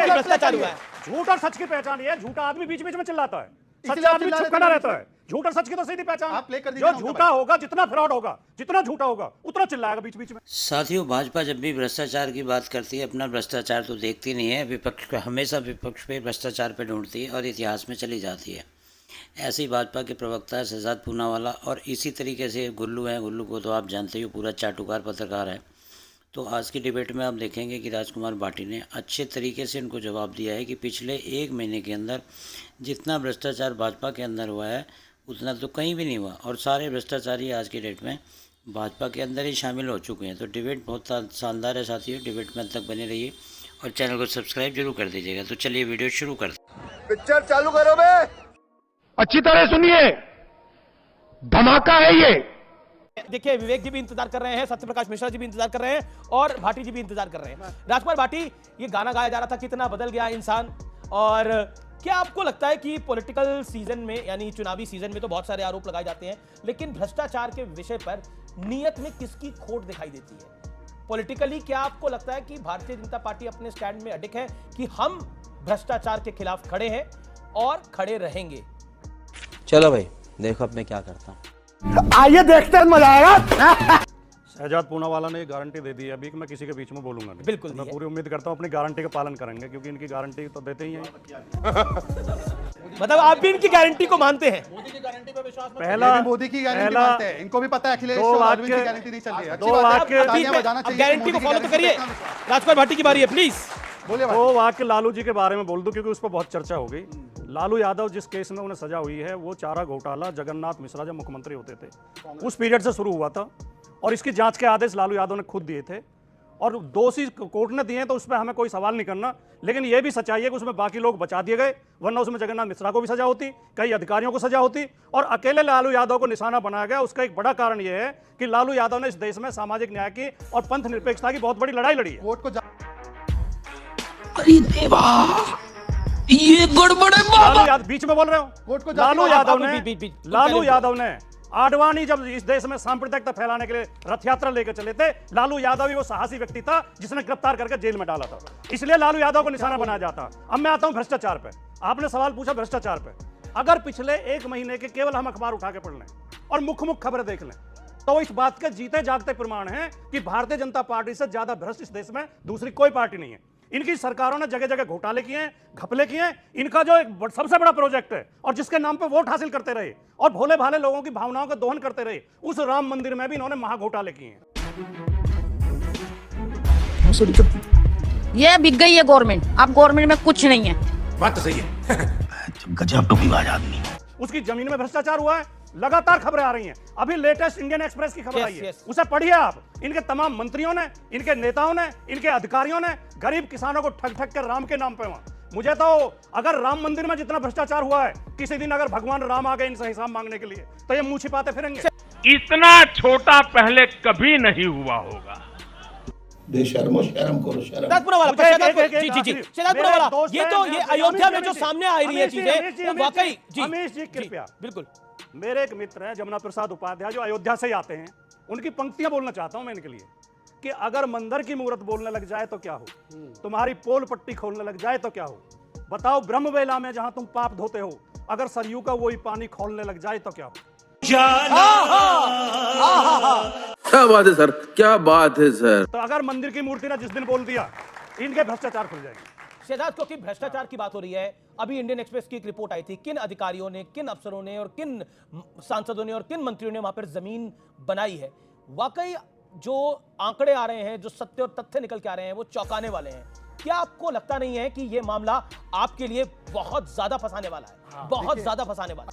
है कि भ्रष्टाचार हुआ है? झूठ और सच की पहचान ये है, झूठा आदमी बीच बीच में चिल्लाता है, सच्चा आदमी चुप खड़ा रहता है। झूठ और सच की तो सीधी पहचान, जो झूठा होगा, जितना फ्रॉड होगा, जितना झूठा होगा, उतना चिल्लाएगा बीच बीच में। साथियों, भाजपा जब भी भ्रष्टाचार की बात करती है, अपना भ्रष्टाचार तो देखती नहीं है, विपक्ष हमेशा विपक्ष पे भ्रष्टाचार पे ढूंढती है और इतिहास में चली जाती है। ऐसे ही भाजपा के प्रवक्ता शहजाद पूनावाला और इसी तरीके से गुल्लू हैं। गुल्लू को तो आप जानते ही हो, पूरा चाटुकार पत्रकार है। तो आज की डिबेट में आप देखेंगे कि राजकुमार भाटी ने अच्छे तरीके से उनको जवाब दिया है कि पिछले 1 महीने के अंदर जितना भ्रष्टाचार भाजपा के अंदर हुआ है उतना तो कहीं भी नहीं हुआ, और सारे भ्रष्टाचारी आज की डेट में भाजपा के अंदर ही शामिल हो चुके हैं। तो डिबेट बहुत शानदार है साथियों, डिबेट में तक बने रहिए और चैनल को सब्सक्राइब जरूर कर दीजिएगा। तो चलिए वीडियो शुरू करते हैं। पिक्चर चालू करो बे। अच्छी तरह सुनिए, धमाका है ये। देखिए, विवेक जी भी इंतजार कर रहे हैं, सत्यप्रकाश मिश्रा जी भी इंतजार कर रहे हैं और भाटी जी भी इंतजार कर रहे हैं। राजकुमार भाटी, ये गाना गाया जा रहा था कितना बदल गया इंसान, और क्या आपको लगता है कि पॉलिटिकल सीजन में, यानी चुनावी सीजन में तो बहुत सारे आरोप लगाए जाते हैं, लेकिन भ्रष्टाचार के विषय पर नीयत में किसकी खोट दिखाई देती है? पॉलिटिकली क्या आपको लगता है कि भारतीय जनता पार्टी अपने स्टैंड में अडिग है कि हम भ्रष्टाचार के खिलाफ खड़े हैं और खड़े रहेंगे? चलो भाई, देखो अब मैं क्या करता हूँ। आइए देखते हैं, मजा आएगा। शहजाद पूनावाला ने गारंटी दे दी है अभी कि मैं किसी के बीच में बोलूंगा नहीं। बिल्कुल, तो मैं पूरी उम्मीद करता हूँ अपनी गारंटी का पालन करेंगे, क्योंकि इनकी गारंटी तो देते ही हैं। मतलब आप भी इनकी गारंटी को मानते हैं? मोदी की गारंटी पे विश्वास मत पहला मोदी की गारंटी मानते हैं, इनको भी पता है अखिलेश दो यादव की वाक्य- गारंटी नहीं चल रही है। दो वाक्य- गारंटी को फॉलो तो करिए। राजकुमार भाटी की बारी है, प्लीज बोलिए। दो वाक्य लालू जी के बारे में बोल दूं, क्योंकि उस पर बहुत चर्चा हो गई। लालू यादव जिस केस में उन्हें सजा हुई है, वो चारा घोटाला जगन्नाथ मिश्रा जब मुख्यमंत्री होते थे उस पीरियड से शुरू हुआ था, और इसकी जांच के आदेश लालू यादव ने खुद दिए थे, और दोषी कोर्ट ने दिए, तो उस पर हमें कोई सवाल नहीं करना। लेकिन यह भी सच्चाई है कि उसमें बाकी लोग बचा दिए गए, वरना उसमें जगन्नाथ मिश्रा को भी सजा होती, कई अधिकारियों को सजा होती, और अकेले लालू यादव को निशाना बनाया गया। उसका एक बड़ा कारण यह है कि लालू यादव ने इस देश में सामाजिक न्याय की और पंथ निरपेक्षता की बहुत बड़ी लड़ाई लड़ी है। कोर्ट को अरे देवा, ये गड़बड़ है बाबा। लालू यादव बीच में बोल रहे हो। कोर्ट को लालू यादव बीच- यादव ने आडवाणी जब इस देश में सांप्रदायिकता फैलाने के लिए रथ यात्रा लेकर चले थे, लालू यादव ही वो साहसी व्यक्ति था जिसने गिरफ्तार करके जेल में डाला था, इसलिए लालू यादव को निशाना बनाया जाता। अब मैं आता हूं भ्रष्टाचार पे। आपने सवाल पूछा भ्रष्टाचार पे। अगर पिछले 1 महीने के केवल हम अखबार उठा के पढ़ लें और मुख्य खबरें देख लें, तो इस बात के जीते जागते प्रमाण है कि भारतीय जनता पार्टी से ज्यादा भ्रष्ट इस देश में दूसरी कोई पार्टी नहीं है। इनकी सरकारों ने जगह जगह घोटाले किए हैं, घपले किए हैं। इनका जो एक सबसे बड़ा प्रोजेक्ट है, और जिसके नाम पे वोट हासिल करते रहे और भोले भाले लोगों की भावनाओं का दोहन करते रहे, उस राम मंदिर में भी इन्होंने महाघोटाले किए हैं। ये बिक गई है गवर्नमेंट, अब गवर्नमेंट में कुछ नहीं है। बात तो सही है। गजब टोपीबाज आदमी। उसकी जमीन में भ्रष्टाचार हुआ है, लगातार खबरें आ रही हैं। अभी लेटेस्ट इंडियन एक्सप्रेस की खबर आई है, उसे पढ़िए आप। इनके तमाम मंत्रियों ने, इनके नेताओं ने, इनके अधिकारियों ने गरीब किसानों को ठग ठग कर राम के नाम पे वहां। मुझे तो अगर राम मंदिर में जितना भ्रष्टाचार हुआ है, किसी दिन अगर भगवान राम आ गए इनसे हिसाब मांगने के लिए, तो ये मुंह छिपाते फिरेंगे। इतना छोटा पहले कभी नहीं हुआ होगा। शर्म करो शर्म। शहजाद पूनावाला, शहजाद पूनावाला, ये अयोध्या में जो सामने आ रही है चीजें, वाकई जी, अमीश जी कृपया। बिल्कुल। मेरे एक मित्र हैं जमुना प्रसाद उपाध्याय, जो अयोध्या से ही आते हैं, उनकी पंक्तियां बोलना चाहता हूं मैं इनके लिए कि अगर मंदिर की मूर्त बोलने लग जाए तो क्या हो, तुम्हारी पोल पट्टी खोलने लग जाए तो क्या हो, बताओ ब्रह्मवेला में जहां तुम पाप धोते हो, अगर सरयू का वही पानी खोलने लग जाए तो क्या हो। क्या बात है सर, क्या बात है सर। तो अगर मंदिर की मूर्ति ने जिस दिन बोल दिया, इनके भ्रष्टाचार खुल जाएंगे। शहजाद, क्योंकि भ्रष्टाचार की बात हो रही है, अभी इंडियन एक्सप्रेस की एक रिपोर्ट आई थी, किन अधिकारियों ने, किन अफसरों ने और किन सांसदों ने और किन मंत्रियों ने वहां पर जमीन बनाई है। वाकई जो आंकड़े आ रहे हैं, जो सत्य और तथ्य निकल के आ रहे हैं, वो चौंकाने वाले हैं। क्या आपको लगता नहीं है कि यह मामला आपके लिए बहुत ज्यादा फंसाने वाला है? बहुत ज्यादा फंसाने वाला।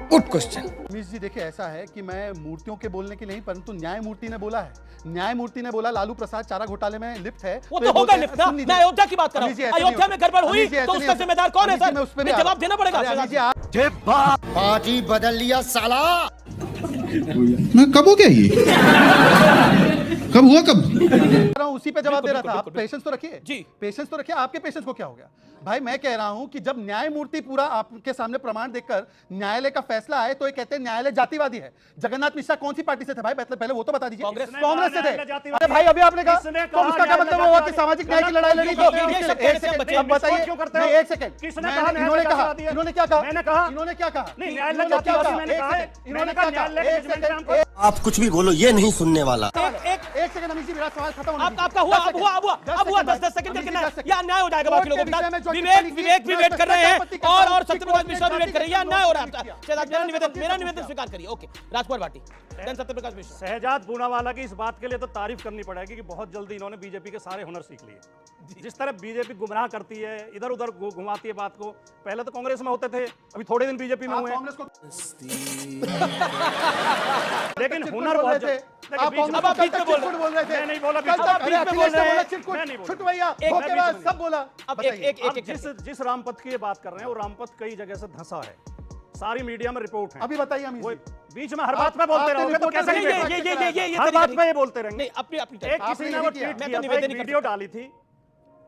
Good question. अमीश जी देखिए, ऐसा है कि मैं मूर्तियों के बोलने के नहीं, परंतु न्यायमूर्ति ने बोला है। न्यायमूर्ति ने बोला लालू प्रसाद चारा घोटाले में लिप्त है। वो तो होगा लिप्त ना। मैं अयोध्या की बात कर रहा हूं। अयोध्या में गड़बड़ हुई तो उसका जिम्मेदार कौन है सर? मैं जवाब देना पड़ेगा। पार्टी बदल लिया साला। मैं कब हो गया ये? कब हुआ कब उसी पे जवाब दे रहा था। आप बिल्कुल, पेशेंस तो रखिए जी। पेशेंस तो रखिए। आपके पेशेंस को क्या हो गया भाई? मैं कह रहा हूं कि जब न्यायमूर्ति पूरा आपके सामने प्रमाण देखकर न्यायालय का फैसला आए तो ये कहते हैं न्यायालय जातिवादी है। जगन्नाथ मिश्रा कौन सी पार्टी से थे भाई? पहले वो तो बता दीजिए। कांग्रेस से थे। अरे भाई अभी आपने कहा तो उसका क्या मतलब हुआ कि सामाजिक न्याय की लड़ाई लड़ी? अब बताइए। एक सेकंड, इन्होंने कहा, इन्होंने क्या कहा? मैंने कहा इन्होंने क्या कहा? नहीं, न्यायालय जातिवादी मैंने कहा है। इन्होंने क्या कहा? आप कुछ भी बोलो, ये नहीं सुनने वाला। एक सेकंड अमीर जी, मेरा सवाल खत्म होने दीजिए। आपका हुआ, अब हुआ 10 सेकंड करके ना, ये अन्याय हो जाएगा बाकी लोगों के साथ। विवेक भी वेट कर रहे हैं और सत्यप्रकाश मिश्रा भी वेट कर रहे हैं। ये अन्याय हो रहा है। शायद मेरा निवेदन स्वीकार करिए। ओके, राजकुमार भाटी, देन सत्यप्रकाश मिश्रा। शहजाद पूनावाला की इस बात के लिए तो तारीफ करनी पड़ेगी कि बहुत जल्दी इन्होंने बीजेपी के सारे हुनर सीख लिए। जिस तरह बीजेपी गुमराह करती है, इधर उधर घुमाती है बात को। पहले तो कांग्रेस में होते थे, अभी थोड़े दिन बीजेपी में हुए, लेकिन हुनर बहुत थे। आप अब आप बीच में बोल रहे थे। मैं नहीं बोला, कल तक बीच में बोल रहे हैं। मैं नहीं बोला। छुट भैया सब बोला। अब बताइए। एक जिस रामपथ की ये बात कर रहे हैं, वो रामपथ कई जगह से धंसा है। सारी मीडिया में रिपोर्ट है। अभी बताइए अमीर वो जी। बीच में हर बात पे बोलते रहोगे तो कैसे नहीं, ये हर बात पे ये बोलते रहेंगे। नहीं, अपनी एक किसी ने वो ट्वीट किया था, एक वीडियो डाली थी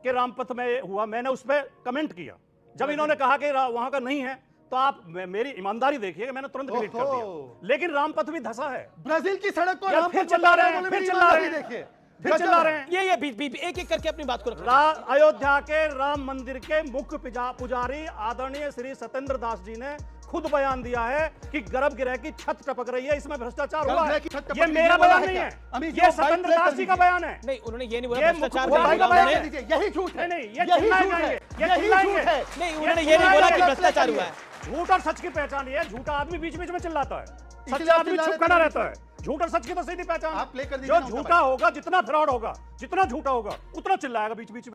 कि रामपथ में हुआ, मैंने उस पर कमेंट किया। जब इन्होंने कहा कि वहां का नहीं है तो आप मेरी ईमानदारी देखिए, मैंने तुरंत डिलीट कर दिया। लेकिन रामपथ भी धंसा है। ब्राजील की सड़क को यार फिर चिल्ला रहे हैं, फिर चिल्ला रहे हैं, देखिए फिर चिल्ला रहे हैं। ये एक एक करके अपनी बात को रखो। अयोध्या के राम मंदिर के मुख्य पुजारी आदरणीय श्री सत्येंद्र दास जी ने खुद बयान दिया है कि गर्भगृह की छत टपक रही है, इसमें भ्रष्टाचार हुआ है। ये मेरा बयान नहीं है, ये सत्येंद्र दास जी का बयान है। नहीं, उन्होंने ये नहीं बोला भ्रष्टाचार यही झूठ है। नहीं, ये चिल्लाएंगे, ये चिल्लाएंगे। नहीं, उन्होंने ये नहीं बोला कि भ्रष्टाचार हुआ है। झूठ और सच की पहचान ये है। झूठा आदमी बीच बीच में चिल्लाता है, सच्चा आदमी चुप खड़ा रहता है। झूठ और सच की तो सीधी पहचान। आप प्ले कर दीजिए। जो झूठा होगा, जितना फ्रॉड होगा, जितना झूठा होगा, उतना चिल्लाएगा बीच बीच में।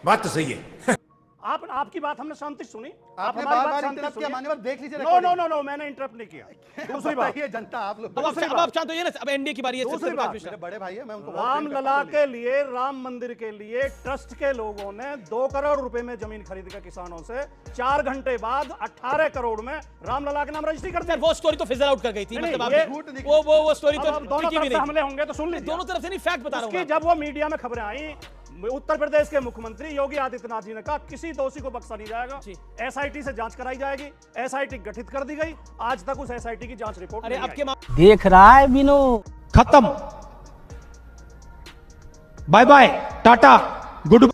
बात तो सही है। आपकी बात हमने शांति से सुनी। आपने बार-बार इंटरप्ट किया, मान्यवर देख लीजिए। नो, मैंने इंटरप्ट नहीं किया। दूसरी बात, ये जनता आप लोग अब आप शांत होइए ना। अब एनडीए की बारी है। दूसरी बात, मेरे बड़े भाई है, मैं उनको रामलला के लिए, राम मंदिर के लिए ट्रस्ट के लोगों ने 2 करोड़ रुपए में जमीन खरीद कर किसानों से 4 घंटे बाद 18 करोड़ में रामलला के नाम रजिस्ट्री कर दी। वो स्टोरी तो फिजल आउट कर गई थी। मतलब वो स्टोरी तो दोनों तरफ से हमले होंगे तो सुन लीजिए। दोनों तरफ से नहीं, फैक्ट बता रहा हूं। जब वो मीडिया में खबरें आई, उत्तर प्रदेश के मुख्यमंत्री योगी आदित्यनाथ जी ने कहा किसी दोषी को बख्शा नहीं जाएगा, एसआईटी से जांच कराई जाएगी। एसआईटी गठित कर दी गई, आज तक उस एसआईटी की जांच रिपोर्ट अरे नहीं आपके देख रहा है बिनो। खत्म, बाय बाय, टाटा, गुड।